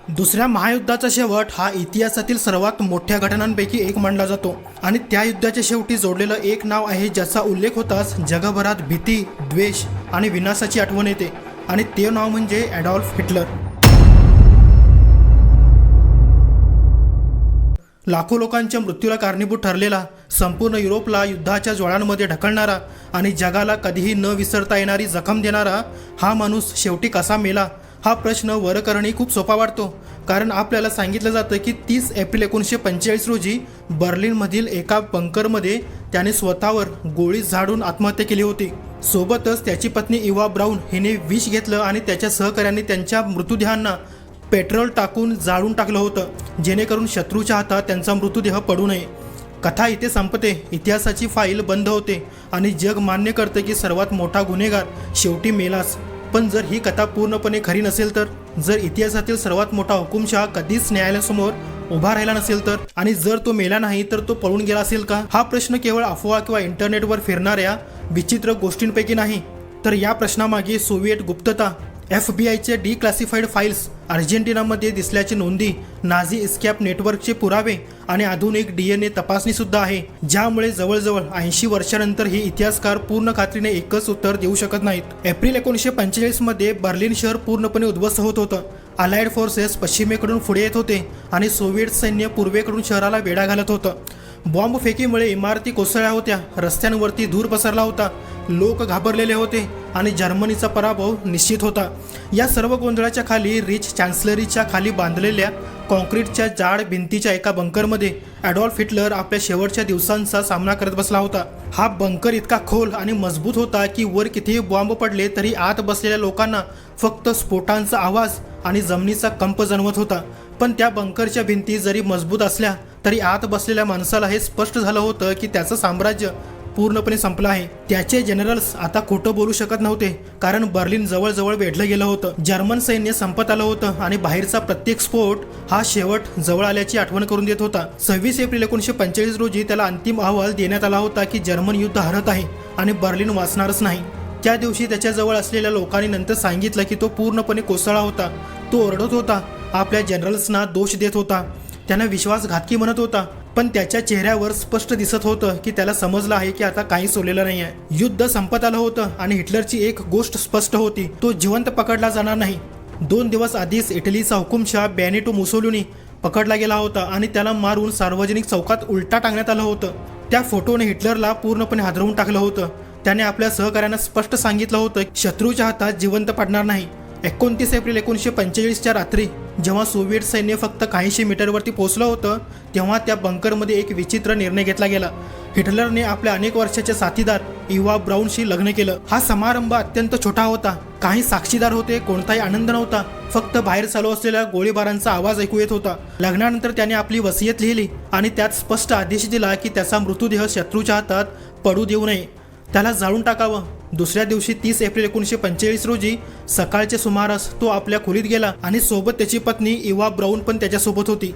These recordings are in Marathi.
दुसऱ्या महायुद्धाचा शेवट हा इतिहासातील सर्वात मोठ्या घटनांपैकी एक मानला जातो आणि त्या युद्धाच्या शेवटी जोडलेलं एक नाव आहे ज्याचा उल्लेख होताच जगभरात भीती, द्वेष आणि विनाशाची आठवण येते आणि ते नाव म्हणजे ॲडॉल्फ हिटलर। लाखो लोकांच्या मृत्यूला कारणीभूत ठरलेला, संपूर्ण युरोपला युद्धाच्या ज्वाळांमध्ये ढकलणारा आणि जगाला कधीही न विसरता येणारी जखम देणारा हा माणूस शेवटी कसा मेला हा प्रश्न वरकरणी खूप सोपा वाटतो, कारण आपल्याला सांगितलं जातं की 30 एप्रिल 1945 रोजी बर्लिनमधील एका बंकरमध्ये त्याने स्वतःवर गोळी झाडून आत्महत्या केली होती। सोबतच त्याची पत्नी इवा ब्राऊन हिने विष घेतलं आणि त्याच्या सहकाऱ्यांनी त्यांच्या मृतदेहांना पेट्रोल टाकून जाळून टाकलं होतं, जेणेकरून शत्रूच्या हातात त्यांचा मृतदेह पडू नये। कथा इथे संपते, इतिहासाची फाईल बंद होते आणि जग मान्य करते की सर्वात मोठा गुन्हेगार शेवटी मेलाच। पण जर ही कथा पूर्णपणे खरी नसेल तर, जर इतिहासातील सर्वात मोठा हुकुमशहा कधीच न्यायालयासमोर उभा राहिला नसेल तर, आणि जर तो मेला नाही तर तो पळून गेला असेल का, हा प्रश्न केवळ अफवा किंवा इंटरनेटवर फिरणाऱ्या विचित्र गोष्टींपैकी नाही, तर या प्रश्नामागे सोव्हिएट गुप्तता, FBI डिक्लासिफाईड फाईल्स, अर्जेंटिनामध्ये दिसल्याची नोंदी, नाझी इस्कॅप नेटवर्कचे पुरावे आणि आधुनिक DNA तपासणीसुद्धा आहे, ज्यामुळे जवळजवळ 80 वर्षांनंतर ही इतिहासकार पूर्ण खात्रीने एकच उत्तर देऊ शकत नाहीत। एप्रिल 1945 मध्ये बर्लिन शहर पूर्णपणे उद्ध्वस्त होत होतं। अलाइड फोर्सेस पश्चिमेकडून पुढे येत होते आणि सोव्हिएट सैन्य पूर्वेकडून शहराला वेढा घालत होतं। बॉम्बफेकीमुळे इमारती कोसळल्या होत्या, रस्त्यांवरती धूर पसरला होता, लोक घाबरलेले होते आणि जर्मनीचा पराभव निश्चित होता। या सर्व गोंधळाच्या खाली रिच चान्सलरीच्या खाली बांधलेल्या कॉन्क्रीटच्या जाड भिंतीच्या एका बंकरमध्ये ॲडॉल्फ हिटलर आपल्या शेवटच्या दिवसांचा सामना करत बसला होता। हा बंकर इतका खोल आणि मजबूत होता की वर कितीही बॉम्ब पडले तरी आत बसलेल्या लोकांना फक्त स्फोटांचा आवाज आणि जमिनीचा कंप जाणवत होता। पण त्या बंकरच्या भिंती जरी मजबूत असल्या तरी आत बसलेल्या माणसाला हे स्पष्ट झालं होतं की त्याचं साम्राज्य पूर्णपणे संपलं आहे। त्याचे जनरल्स आता खोटं बोलू शकत नव्हते, कारण बर्लिन जवळजवळ वेढलं गेलं होतं, जर्मन सैन्य संपत आलं होतं आणि बाहेरचा प्रत्येक स्फोट हा शेवट जवळ आल्याची आठवण करून देत होता। 26 एप्रिल 1945 रोजी त्याला अंतिम अहवाल देण्यात आला होता की जर्मन युद्ध हरत आहे आणि बर्लिन वाचणारच नाही। त्या दिवशी त्याच्याजवळ असलेल्या लोकांनी नंतर सांगितलं की तो पूर्णपणे कोसळला होता, तो ओरडत होता, आपल्या जनरल्सना दोष देत होता, त्यांना विश्वासघातकी म्हणत होता, पण त्याच्या चेहऱ्यावर स्पष्ट दिसत होतं की त्याला समजलं आहे की आता काहीच उरलेलं नाही आहे। युद्ध संपत आलं होतं आणि हिटलरची एक गोष्ट स्पष्ट होती, तो जिवंत पकडला जाणार नाही। 2 दिवस आधीच इटलीचा हुकुमशहा बेनिटो मुसोलिनी पकडला गेला होता आणि त्याला मारून सार्वजनिक चौकात उलटा टांगण्यात आलं होतं। त्या फोटोने हिटलरला पूर्णपणे हादरवून टाकलं होतं। त्याने आपल्या सहकाऱ्यांना स्पष्ट सांगितलं होतं शत्रूच्या हातात जिवंत पडणार नाही। 29 एप्रिल 1945च्या रात्री जेव्हा सोव्हिएट सैन्य फक्त काहीशे मीटरवरती पोहोचलं होतं तेव्हा त्या बंकरमध्ये एक विचित्र निर्णय घेतला गेला। हिटलरने आपल्या अनेक वर्षाच्या साथीदार इवा ब्राऊनशी लग्न केलं। हा समारंभ अत्यंत छोटा होता, काही साक्षीदार होते, कोणताही आनंद नव्हता, फक्त बाहेर चालू असलेल्या गोळीबारांचा आवाज ऐकू येत होता। लग्नानंतर त्याने आपली वसियत लिहिली आणि त्यात स्पष्ट आदेश दिला की त्याचा मृतदेह शत्रूच्या हातात पडू देऊ नये, त्याला जाळून टाकावं। दुसऱ्या दिवशी 30 एप्रिल 1945 रोजी सकाळच्या सुमारास तो आपल्या खोलीत गेला आणि सोबत त्याची पत्नी इवा ब्राऊन पण त्याच्यासोबत होती।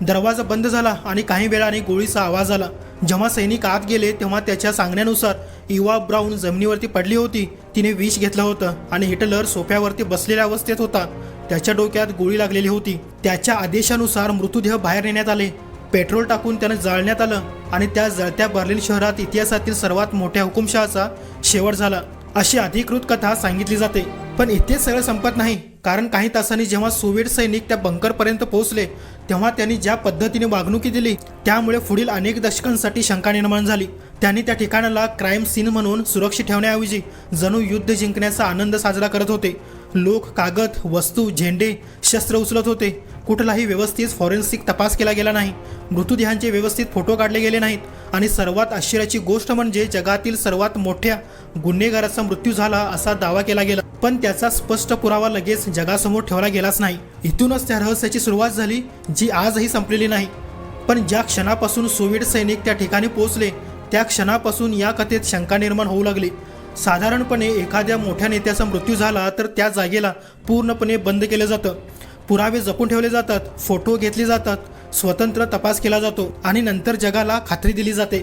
दरवाजा बंद झाला आणि काही वेळाने गोळीचा आवाज आला। जेव्हा सैनिक आत गेले तेव्हा त्याच्या सांगण्यानुसार इवा ब्राऊन जमिनीवरती पडली होती, तिने विष घेतलं होतं आणि हिटलर सोफ्यावरती बसलेल्या अवस्थेत होता, त्याच्या डोक्यात गोळी लागलेली होती। त्याच्या आदेशानुसार मृतदेह बाहेर नेण्यात आले, पेट्रोल टाकून त्यानं जाळण्यात आलं आणि त्या जळत्या बर्लिन शहरात इतिहासातील सर्वात मोठ्या हुकुमशहाचा शेवट झाला, अशी अधिकृत कथा सांगितली जाते। पण इथे सगळं संपत नाही, कारण काही तासांनी जेव्हा सोव्हिएट सैनिक त्या बंकरपर्यंत पोहोचले तेव्हा त्यांनी ज्या पद्धतीने वागणुकी दिली त्यामुळे पुढील अनेक दशकांसाठी शंका निर्माण झाली। त्यांनी त्या ठिकाणाला क्राईम सीन म्हणून सुरक्षित ठेवण्याऐवजी जणू युद्ध जिंकण्याचा आनंद साजरा करत होते। लोक कागद, वस्तू, झेंडे, शस्त्र उचलत होते। कुठलाही व्यवस्थित फॉरेन्सिक तपास केला गेला नाही, मृतदेहांचे व्यवस्थित फोटो काढले गेले नाहीत आणि सर्वात आश्चर्याची गोष्ट म्हणजे जगातील सर्वात मोठ्या गुन्हेगाराचा मृत्यू झाला असा दावा केला गेला, पण त्याचा स्पष्ट पुरावा लगेच जगासमोर ठेवला गेलाच नाही। इथूनच त्या रहस्याची सुरुवात झाली, जी आजही संपलेली नाही। पण ज्या क्षणापासून सोव्हिएट सैनिक त्या ठिकाणी पोहोचले त्या क्षणापासून या कथेत शंका निर्माण होऊ लागली। साधारणपणे एखाद्या मोठ्या नेत्याचा मृत्यू झाला तर त्या जागेला पूर्णपणे बंद केलं जातं, पुरावे जपून ठेवले जातात, फोटो घेतले जातात, स्वतंत्र तपास केला जातो आणि नंतर जगाला खात्री दिली जाते।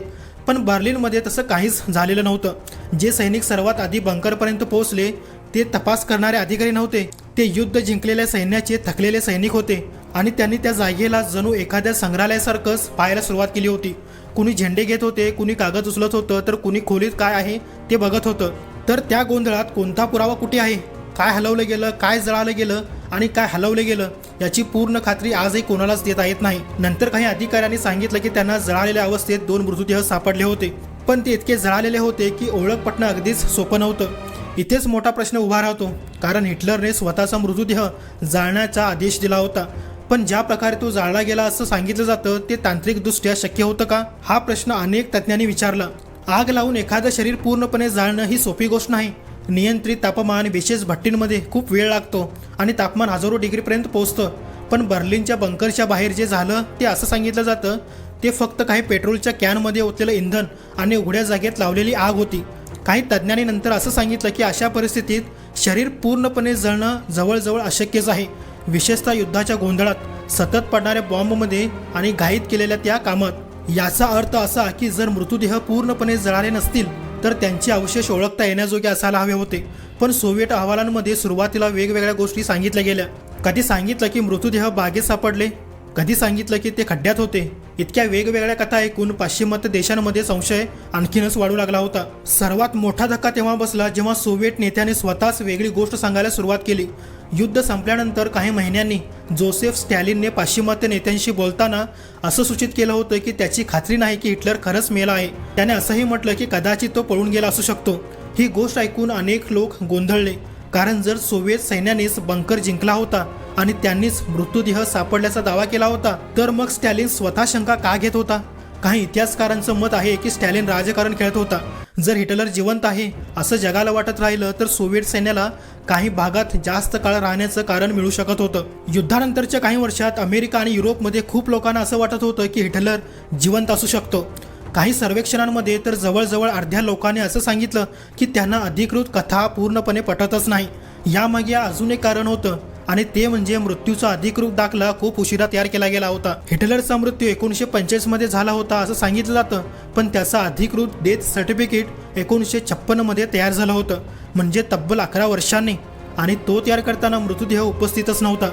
पण बर्लिनमध्ये तसं काहीच झालेलं नव्हतं। जे सैनिक सर्वात आधी बंकरपर्यंत पोहोचले ते तपास करणारे अधिकारी नव्हते, ते युद्ध जिंकलेल्या सैन्याचे थकलेले सैनिक होते आणि त्यांनी त्या जागेला जणू एखाद्या संग्रहालयासारखंच पाहायला सुरुवात केली होती. कुणी झेंडे घेत होते, कुणी कागद उचलत होतं, तर कुणी खोलीत काय आहे ते बघत होतं. तर त्या गोंधळात कोणता पुरावा कुठे आहे, काय हलवलं गेलं, काय जळालं गेलं आणि काय हलवलं गेलं याची पूर्ण खात्री आजही कोणालाच देता येत नाही. नंतर काही अधिकाऱ्यांनी सांगितलं की त्यांना जळालेल्या अवस्थेत 2 मृतदेह सापडले होते, पण ते इतके जळालेले होते की ओळख पटणं अगदीच सोपं नव्हतं. इथेच मोठा प्रश्न उभा राहतो, कारण हिटलरने स्वतःचा मृतदेह जाळण्याचा आदेश दिला होता. पण ज्या प्रकारे तो जाळला गेला असं सांगितलं जातं ते तांत्रिकदृष्ट्या शक्य होतं का, हा प्रश्न अनेक तज्ज्ञांनी विचारला. आग लावून एखादं शरीर पूर्णपणे जाळणं ही सोपी गोष्ट नाही. नियंत्रित तापमान विशेष भट्टींमध्ये खूप वेळ लागतो आणि तापमान हजारो डिग्रीपर्यंत पोहोचतं. पण बर्लिनच्या बंकरच्या बाहेर जे झालं ते असं सांगितलं जातं ते फक्त काही पेट्रोलच्या कॅनमध्ये ओतलेलं इंधन आणि उघड्या जागेत लावलेली आग होती. काही तज्ज्ञांनी नंतर असं सांगितलं की अशा परिस्थितीत शरीर पूर्णपणे जळणं जवळजवळ अशक्यच आहे, विशेषतः युद्धाच्या गोंधळात सतत पडणाऱ्या बॉम्बमध्ये आणि घाईत केलेल्या त्या कामात. याचा अर्थ असा की जर मृतदेह पूर्णपणे जळाले नसतील तर त्यांचे अवशेष ओळखता येण्याजोगे असायला हवे होते. पण सोव्हिएट अहवालांमध्ये सुरुवातीला वेगवेगळ्या गोष्टी सांगितल्या गेल्या. कधी सांगितलं की मृतदेह बागेत सापडले, कधी सांगितलं की ते खड्ड्यात होते. इतक्या वेगवेगळ्या कथा ऐकून पाश्चिमात्य देशांमध्ये संशय आणखीनच वाढू लागला होता. सर्वात मोठा धक्का तेव्हा बसला जेव्हा सोव्हिएट नेत्याने स्वतःच वेगळी गोष्ट सांगायला सुरुवात केली. युद्ध संपल्यानंतर काही महिन्यांनी जोसेफ स्टॅलिनने पाश्चिमात्य नेत्यांशी बोलताना असं सूचित केलं होतं की त्याची खात्री नाही की हिटलर खरंच मेला आहे. त्याने असंही म्हटलं की कदाचित तो पळून गेला असू शकतो. ही गोष्ट ऐकून अनेक लोक गोंधळले, कारण जर सोव्हिएत सैन्यानेच बंकर जिंकला होता आणि त्यांनीच मृतदेह सापडल्याचा दावा केला होता तर मग स्टॅलिन स्वतः शंका का घेत होता. काही इतिहासकारांचं मत आहे की स्टॅलिन राजकारण खेळत होता. जर हिटलर जिवंत आहे असं जगाला वाटत राहिलं तर सोव्हिएट सैन्याला काही भागात जास्त काळ राहण्याचं कारण मिळू शकत होतं. युद्धानंतरच्या काही वर्षात अमेरिका आणि युरोपमध्ये खूप लोकांना असं वाटत होतं की हिटलर जिवंत असू शकतो. काही सर्वेक्षणांमध्ये तर जवळजवळ अर्ध्या लोकांनी असं सांगितलं की त्यांना अधिकृत कथा पूर्णपणे पटतच नाही. यामागे अजून एक कारण होतं आणि ते म्हणजे मृत्यूचा अधिकृत दाखला खूप उशिरा तयार केला गेला होता. हिटलरचा मृत्यू 1945 मध्ये झाला होता असं सांगितलं जातं, पण त्याचा अधिकृत डेथ सर्टिफिकेट 1956 मध्ये तयार झालं होतं, म्हणजे तब्बल 11 वर्षांनी. आणि तो तयार करताना मृतदेह उपस्थितच नव्हता.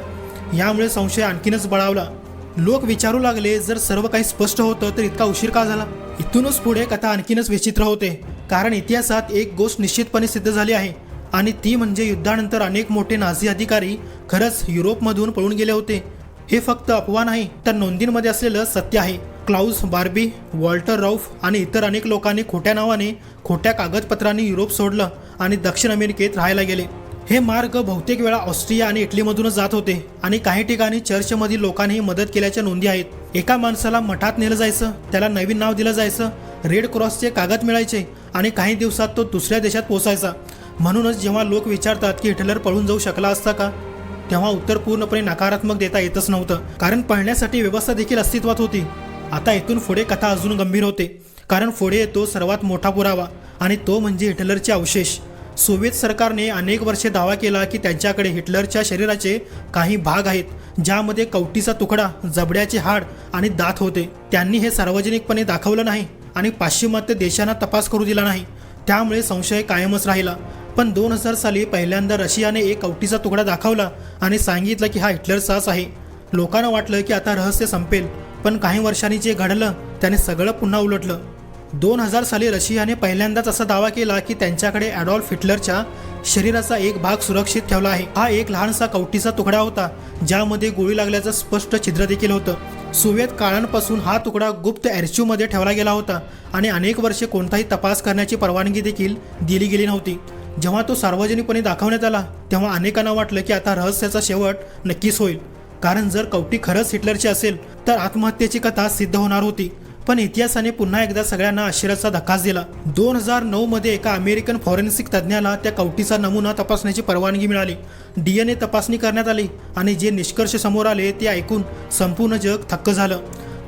यामुळे संशय आणखीनच बळावला. लोक विचारू लागले, जर सर्व काही स्पष्ट होतं तर इतका उशीर का झाला. इथूनच पुढे कथा आणखीनच विचित्र होते, कारण इतिहासात एक गोष्ट निश्चितपणे सिद्ध झाली आहे आणि ती म्हणजे युद्धानंतर अनेक मोठे नाझी अधिकारी खरंच युरोपमधून पळून गेले होते. हे फक्त अफवा नाही तर नोंदींमध्ये असलेलं सत्य आहे. क्लाउस बार्बी, वॉल्टर रौफ आणि इतर अनेक लोकांनी खोट्या नावाने खोट्या कागदपत्रांनी युरोप सोडलं आणि दक्षिण अमेरिकेत राहायला गेले. हे मार्ग बहुतेक वेळा ऑस्ट्रिया आणि इटलीमधूनच जात होते आणि काही ठिकाणी चर्चमधील लोकांनी मदत केल्याच्या नोंदी आहेत. एका माणसाला मठात नेलं जायचं, त्याला नवीन नाव दिलं जायचं, रेड क्रॉसचे कागद मिळायचे आणि काही दिवसात तो दुसऱ्या देशात पोचायचा. म्हणूनच जेव्हा लोक विचारतात की हिटलर पळून जाऊ शकला असता का, तेव्हा उत्तर पूर्णपणे नकारात्मक देता येतच नव्हतं, कारण पळण्यासाठी व्यवस्था देखील अस्तित्वात होती. आता इथून पुढे कथा अजून गंभीर होते, कारण पुढे येतो सर्वात मोठा पुरावा आणि तो म्हणजे हिटलरचे अवशेष. सोव्हिएत सरकारने अनेक वर्षे दावा केला की त्यांच्याकडे हिटलरच्या शरीराचे काही भाग आहेत ज्यामध्ये कवटीचा तुकडा, जबड्याचे हाड आणि दात होते. त्यांनी हे सार्वजनिकपणे दाखवलं नाही आणि पाश्चिमात्य देशांना तपास करू दिला नाही, त्यामुळे संशय कायमच राहिला. पण 2000 साली पहिल्यांदा रशियाने एक कवटीचा तुकडा दाखवला आणि सांगितलं की हा हिटलरचाच आहे. लोकांना वाटलं की आता रहस्य संपेल, पण काही वर्षांनी जे घडलं त्याने सगळं पुन्हा उलटलं. 2000 साली रशियाने पहिल्यांदाच असा दावा केला की त्यांच्याकडे ॲडॉल्फ हिटलरच्या शरीराचा एक भाग सुरक्षित ठेवला आहे. हा एक लहानसा कवटीचा तुकडा होता ज्यामध्ये गोळी लागल्याचं स्पष्ट छिद्र देखील होतं. सोव्हिएत काळांपासून हा तुकडा गुप्त आर्चिव्हमध्ये ठेवला गेला होता आणि अनेक वर्षे कोणताही तपास करण्याची परवानगी देखील दिली गेली नव्हती. जेव्हा तो सार्वजनिकपणे दाखवण्यात आला तेव्हा अनेकांना वाटलं की आता रहस्याचा शेवट नक्कीच होईल, कारण जर कवटी खरंच हिटलरची असेल तर आत्महत्येची कथा सिद्ध होणार होती. पण इतिहासाने पुन्हा एकदा सगळ्यांना आश्चर्याचा धक्काच दिला. 2009 मध्ये एका अमेरिकन फॉरेन्सिक तज्ज्ञाला त्या कवटीचा नमुना तपासण्याची परवानगी मिळाली. DNA तपासणी करण्यात आली आणि जे निष्कर्ष समोर आले ते ऐकून संपूर्ण जग थक्क झालं.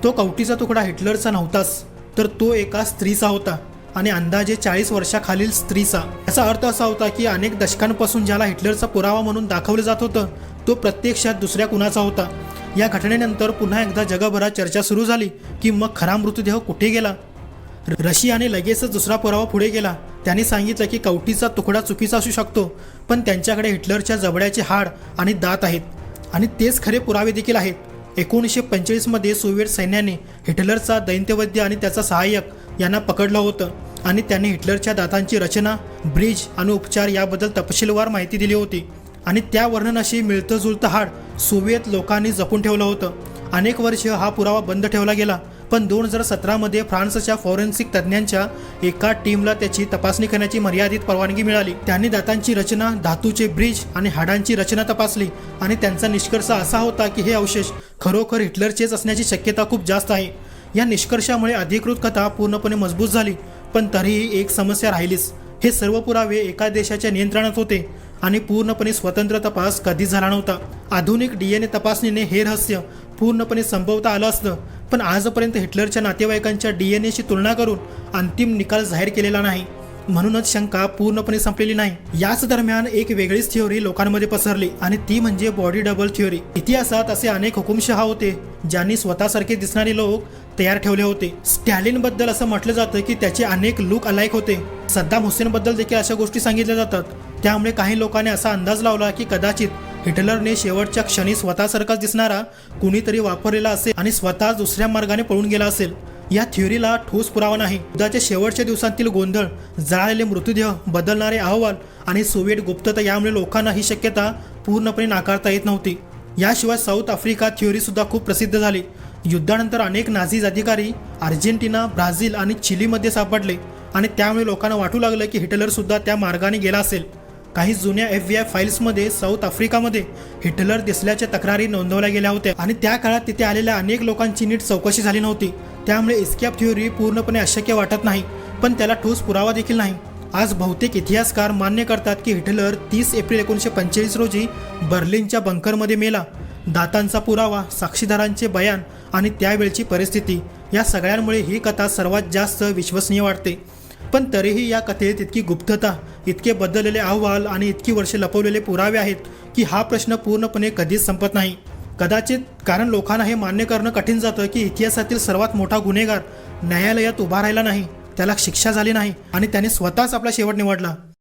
तो कवटीचा तुकडा हिटलरचा नव्हताच, तर तो एका स्त्रीचा होता आणि अंदाजे 40 वर्षाखालील स्त्रीचा. याचा अर्थ असा होता की अनेक दशकांपासून ज्याला हिटलरचा पुरावा म्हणून दाखवलं जात होतं तो प्रत्यक्षात दुसऱ्या कुणाचा होता. या घटनेनंतर पुन्हा एकदा जगभरात चर्चा सुरू झाली की मग खरा मृतदेह कुठे गेला. रशियाने लगेचच दुसरा पुरावा पुढे गेला. त्यांनी सांगितलं की कवटीचा तुकडा चुकीचा असू शकतो, पण त्यांच्याकडे हिटलरच्या जबड्याचे हाड आणि दात आहेत आणि तेच खरे पुरावे देखील आहेत. 1945 सोव्हिएट सैन्याने हिटलरचा दैत्यवैद्य आणि त्याचा सहाय्यक यांना पकडलं होतं आणि त्यांनी हिटलरच्या दातांची रचना, ब्रिज आणि उपचार याबद्दल तपशीलवार माहिती दिली होती आणि त्या वर्णनाशी मिळतं जुळतं हाड सोव्हिएत लोकांनी जपून ठेवलं होतं. अनेक वर्ष हा पुरावा बंद ठेवला गेला, पण 2017 फ्रान्सच्या फॉरेन्सिक तज्ज्ञांच्या एका टीमला त्याची तपासणी करण्याची मर्यादित परवानगी मिळाली. त्यांनी दातांची रचना, धातूचे ब्रिज आणि हाडांची रचना तपासली आणि त्यांचा निष्कर्ष असा होता की हे अवशेष खरोखर हिटलरचेच असण्याची शक्यता खूप जास्त आहे. या निष्कर्षामुळे अधिकृत कथा पूर्णपणे मजबूत झाली, पण तरीही एक समस्या राहिलीच. हे सर्व पुरावे एका देशाच्या नियंत्रणात होते आणि पूर्णपणे स्वतंत्र तपास कधीच झाला नव्हता. आधुनिक DNA तपासणीने हे रहस्य पूर्णपणे संपवता आलं असतं, पण आजपर्यंत हिटलरच्या नातेवाईकांच्या DNAशी तुलना करून अंतिम निकाल जाहीर केलेला नाही. म्हणूनच शंका पूर्णपणे संपलेली नाही. याच दरम्यान एक वेगळीच थिओरी लोकांमध्ये पसरली आणि ती म्हणजे बॉडी डबल थिओरी. इतिहासात असे अनेक हुकुमशहा होते ज्यांनी स्वतःसारखे दिसणारे लोक तयार ठेवले होते. स्टॅलिन बद्दल असं म्हटलं जातं की त्याचे अनेक लुक अलाइक होते. सद्दाम हुसेन बद्दल देखील अशा गोष्टी सांगितल्या जातात. त्यामुळे काही लोकांनी असा अंदाज लावला की कदाचित हिटलरने शेवटच्या क्षणी स्वतःसारखाच दिसणारा कुणीतरी वापरलेला असेल आणि स्वतः दुसऱ्या मार्गाने पळून गेला असेल. या थिओरीला ठोस पुरावा नाही. युद्धाच्या शेवटच्या दिवसांतील गोंधळ, जळालेले मृतदेह, बदलणारे अहवाल आणि सोव्हिएट गुप्तता यामुळे लोकांना ही शक्यता पूर्णपणे नाकारता येत नव्हती. याशिवाय साऊथ आफ्रिका थिओरी सुद्धा खूप प्रसिद्ध झाली. युद्धानंतर अनेक नाझी अधिकारी अर्जेंटिना, ब्राझील आणि चिलीमध्ये सापडले आणि त्यामुळे लोकांना वाटू लागलं की हिटलर सुद्धा त्या मार्गाने गेला असेल. काही जुन्या FBI फाईल्समध्ये साऊथ आफ्रिकामध्ये हिटलर दिसल्याच्या तक्रारी नोंदवल्या गेल्या होत्या आणि त्या काळात तिथे आलेल्या अनेक लोकांची नीट चौकशी झाली नव्हती. त्यामुळे एस्केप थिओरी पूर्णपणे अशक्य वाटत नाही, पण त्याला ठोस पुरावा देखील नाही. आज बहुतेक इतिहासकार मान्य करतात की हिटलर 30 एप्रिल 1945 रोजी बर्लिनच्या बंकरमध्ये मेला. दातांचा पुरावा, साक्षीदारांचे बयान आणि त्यावेळची परिस्थिती या सगळ्यांमुळे ही कथा सर्वात जास्त विश्वसनीय वाटते. पण तरीही या कथेत इतकी गुप्तता, इतके बदललेले अहवाल आणि इतकी वर्षे लपवलेले पुरावे आहेत की हा प्रश्न पूर्णपणे कधीच संपत नाही. कदाचित कारण लोकांना हे मान्य करणं कठीण जातं की इतिहासातील सर्वात मोठा गुन्हेगार न्यायालयात उभा राहिला नाही, त्याला शिक्षा झाली नाही आणि त्याने स्वतःच आपला शेवट निवडला.